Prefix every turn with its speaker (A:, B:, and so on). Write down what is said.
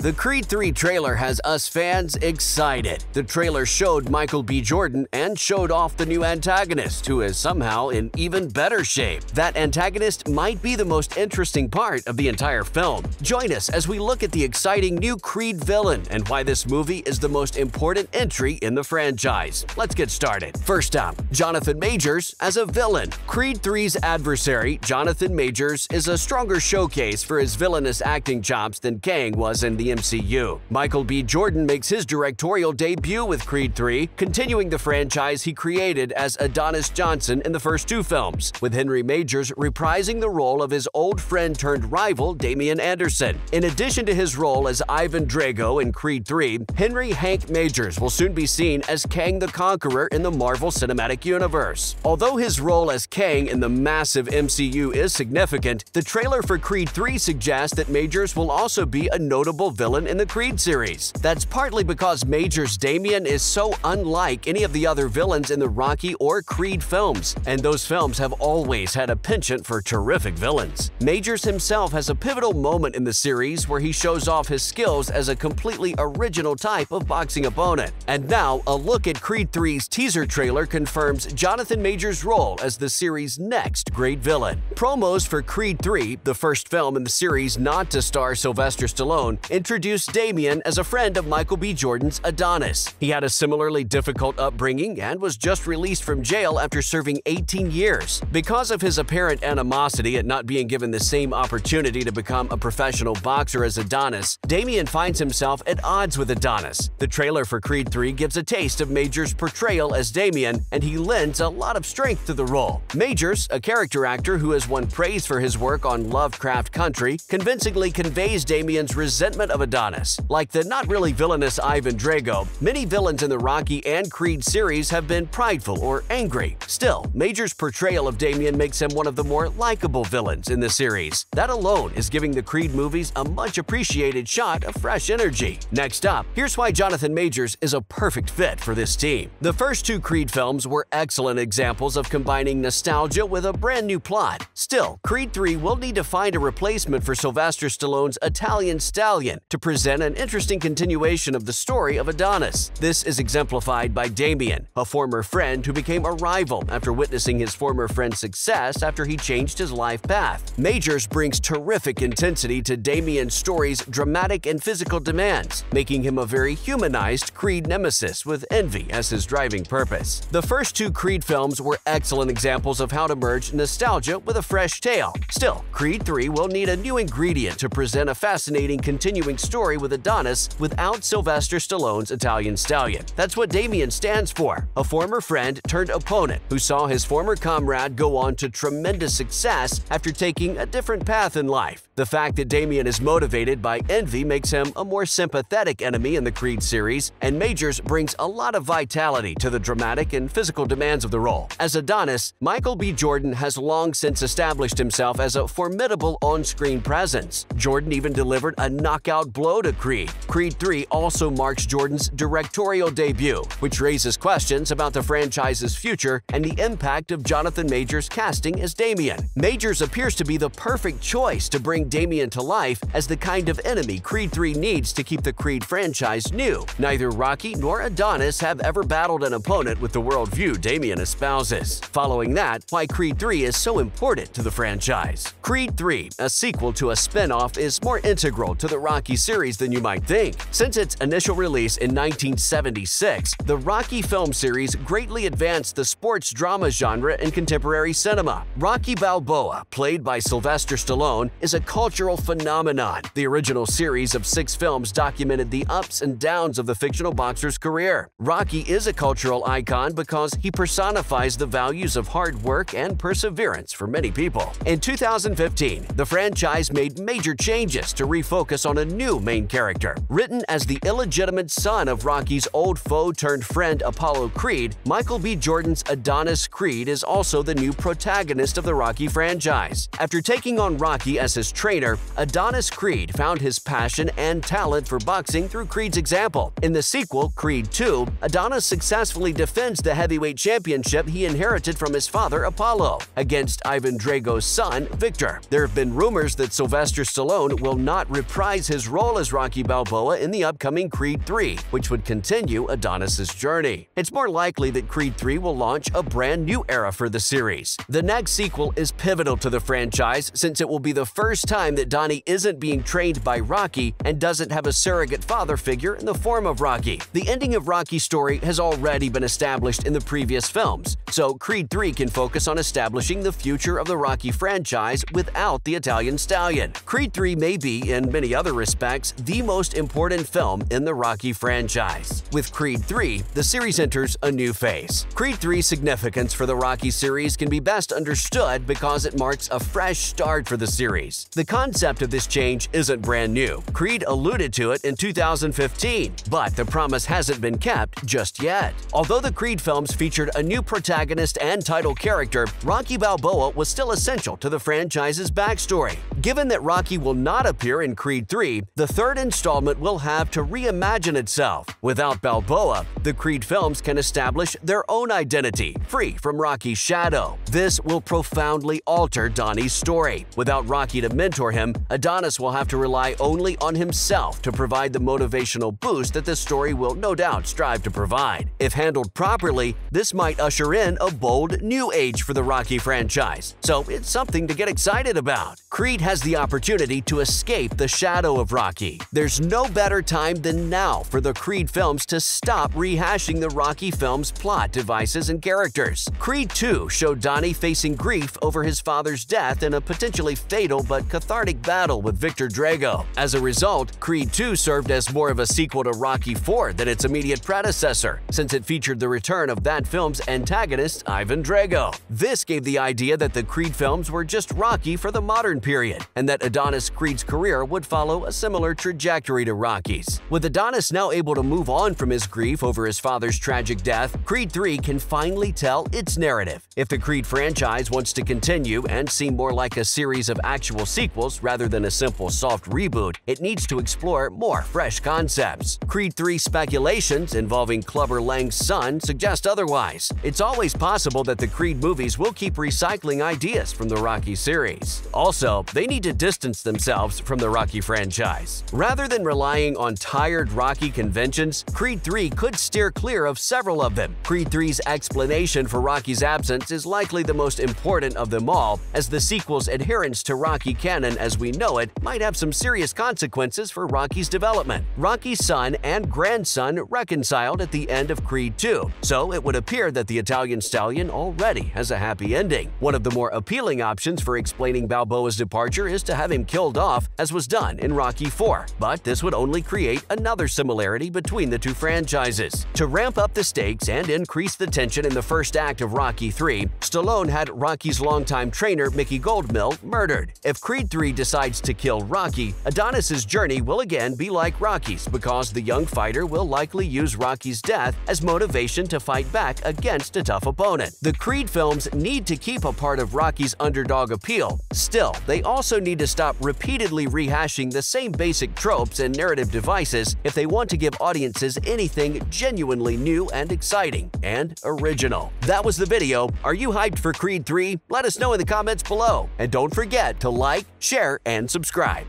A: The Creed 3 trailer has us fans excited. The trailer showed Michael B. Jordan and showed off the new antagonist, who is somehow in even better shape. That antagonist might be the most interesting part of the entire film. Join us as we look at the exciting new Creed villain and why this movie is the most important entry in the franchise. Let's get started. First up, Jonathan Majors as a villain. Creed 3's adversary, Jonathan Majors, is a stronger showcase for his villainous acting chops than Kang was in the MCU. Michael B. Jordan makes his directorial debut with Creed 3, continuing the franchise he created as Adonis Johnson in the first two films, with Henry Majors reprising the role of his old friend turned rival Damian Anderson. In addition to his role as Ivan Drago in Creed 3, Henry Hank Majors will soon be seen as Kang the Conqueror in the Marvel Cinematic Universe. Although his role as Kang in the massive MCU is significant, the trailer for Creed 3 suggests that Majors will also be a notable villain in the Creed series. That's partly because Majors' Damian is so unlike any of the other villains in the Rocky or Creed films, and those films have always had a penchant for terrific villains. Majors himself has a pivotal moment in the series where he shows off his skills as a completely original type of boxing opponent. And now, a look at Creed 3's teaser trailer confirms Jonathan Majors' role as the series' next great villain. Promos for Creed 3, the first film in the series not to star Sylvester Stallone, introduced Damian as a friend of Michael B. Jordan's Adonis. He had a similarly difficult upbringing and was just released from jail after serving 18 years. Because of his apparent animosity at not being given the same opportunity to become a professional boxer as Adonis, Damian finds himself at odds with Adonis. The trailer for Creed 3 gives a taste of Majors' portrayal as Damian, and he lends a lot of strength to the role. Majors, a character actor who has won praise for his work on Lovecraft Country, convincingly conveys Damian's resentment of Adonis. Like the not really villainous Ivan Drago, many villains in the Rocky and Creed series have been prideful or angry. Still, Majors' portrayal of Damian makes him one of the more likable villains in the series. That alone is giving the Creed movies a much appreciated shot of fresh energy. Next up, here's why Jonathan Majors is a perfect fit for this team. The first two Creed films were excellent examples of combining nostalgia with a brand new plot. Still, Creed 3 will need to find a replacement for Sylvester Stallone's Italian Stallion to present an interesting continuation of the story of Adonis. This is exemplified by Damian, a former friend who became a rival after witnessing his former friend's success after he changed his life path. Majors brings terrific intensity to Damian's story's dramatic and physical demands, making him a very humanized Creed nemesis with envy as his driving purpose. The first two Creed films were excellent examples of how to merge nostalgia with a fresh tale. Still, Creed 3 will need a new ingredient to present a fascinating continuing story with Adonis without Sylvester Stallone's Italian Stallion. That's what Damian stands for, a former friend turned opponent who saw his former comrade go on to tremendous success after taking a different path in life. The fact that Damian is motivated by envy makes him a more sympathetic enemy in the Creed series, and Majors brings a lot of vitality to the dramatic and physical demands of the role. As Adonis, Michael B. Jordan has long since established himself as a formidable on-screen presence. Jordan even delivered a knockout blow to Creed. Creed 3 also marks Jordan's directorial debut, which raises questions about the franchise's future and the impact of Jonathan Majors' casting as Damian. Majors appears to be the perfect choice to bring Damian to life as the kind of enemy Creed 3 needs to keep the Creed franchise new. Neither Rocky nor Adonis have ever battled an opponent with the worldview Damian espouses. Following that, why Creed 3 is so important to the franchise. Creed 3, a sequel to a spin-off, is more integral to the Rocky series than you might think. Since its initial release in 1976, the Rocky film series greatly advanced the sports drama genre in contemporary cinema. Rocky Balboa, played by Sylvester Stallone, is a cultural phenomenon. The original series of 6 films documented the ups and downs of the fictional boxer's career. Rocky is a cultural icon because he personifies the values of hard work and perseverance for many people. In 2015, the franchise made major changes to refocus on a new main character. Written as the illegitimate son of Rocky's old foe turned friend Apollo Creed, Michael B. Jordan's Adonis Creed is also the new protagonist of the Rocky franchise. After taking on Rocky as his trainer, Adonis Creed found his passion and talent for boxing through Creed's example. In the sequel, Creed 2, Adonis successfully defends the heavyweight championship he inherited from his father Apollo against Ivan Drago's son Victor. There have been rumors that Sylvester Stallone will not reprise his role role as Rocky Balboa in the upcoming Creed 3, which would continue Adonis's journey. It's more likely that Creed 3 will launch a brand new era for the series. The next sequel is pivotal to the franchise since it will be the first time that Donnie isn't being trained by Rocky and doesn't have a surrogate father figure in the form of Rocky. The ending of Rocky's story has already been established in the previous films, so Creed 3 can focus on establishing the future of the Rocky franchise without the Italian stallion. Creed 3 may be, in many other respects, the most important film in the Rocky franchise. With Creed 3, the series enters a new phase. Creed 3's significance for the Rocky series can be best understood because it marks a fresh start for the series. The concept of this change isn't brand new. Creed alluded to it in 2015, but the promise hasn't been kept just yet. Although the Creed films featured a new protagonist and title character, Rocky Balboa was still essential to the franchise's backstory. Given that Rocky will not appear in Creed 3, the third installment will have to reimagine itself. Without Balboa, the Creed films can establish their own identity, free from Rocky's shadow. This will profoundly alter Donnie's story. Without Rocky to mentor him, Adonis will have to rely only on himself to provide the motivational boost that the story will no doubt strive to provide. If handled properly, this might usher in a bold new age for the Rocky franchise, so it's something to get excited about. Creed has the opportunity to escape the shadow of Rocky. There's no better time than now for the Creed films to stop rehashing the Rocky films' plot devices and characters. Creed 2 showed Donnie facing grief over his father's death in a potentially fatal but cathartic battle with Victor Drago. As a result, Creed 2 served as more of a sequel to Rocky 4 than its immediate predecessor, since it featured the return of that film's antagonist, Ivan Drago. This gave the idea that the Creed films were just Rocky for the modern period, and that Adonis Creed's career would follow a similar trajectory to Rocky's. With Adonis now able to move on from his grief over his father's tragic death, Creed 3 can finally tell its narrative. If the Creed franchise wants to continue and seem more like a series of actual sequels rather than a simple soft reboot, it needs to explore more fresh concepts. Creed 3 speculations involving Clubber Lang's son suggest otherwise. It's always possible that the Creed movies will keep recycling ideas from the Rocky series. Also, they need to distance themselves from the Rocky franchise. Rather than relying on tired Rocky conventions, Creed 3 could steer clear of several of them. Creed 3's explanation for Rocky's absence is likely the most important of them all, as the sequel's adherence to Rocky canon as we know it might have some serious consequences for Rocky's development. Rocky's son and grandson reconciled at the end of Creed 2, so it would appear that the Italian stallion already has a happy ending. One of the more appealing options for explaining Balboa's departure is to have him killed off, as was done in Rocky 4, but this would only create another similarity between the two franchises. To ramp up the stakes and increase the tension in the first act of Rocky 3, Stallone had Rocky's longtime trainer Mickey Goldmill murdered. If Creed 3 decides to kill Rocky, Adonis's journey will again be like Rocky's because the young fighter will likely use Rocky's death as motivation to fight back against a tough opponent. The Creed films need to keep a part of Rocky's underdog appeal. Still, they also need to stop repeatedly rehashing the same basic tropes and narrative devices if they want to give audiences anything genuinely new and exciting and original. That was the video. Are you hyped for Creed 3? Let us know in the comments below. And don't forget to like, share, and subscribe.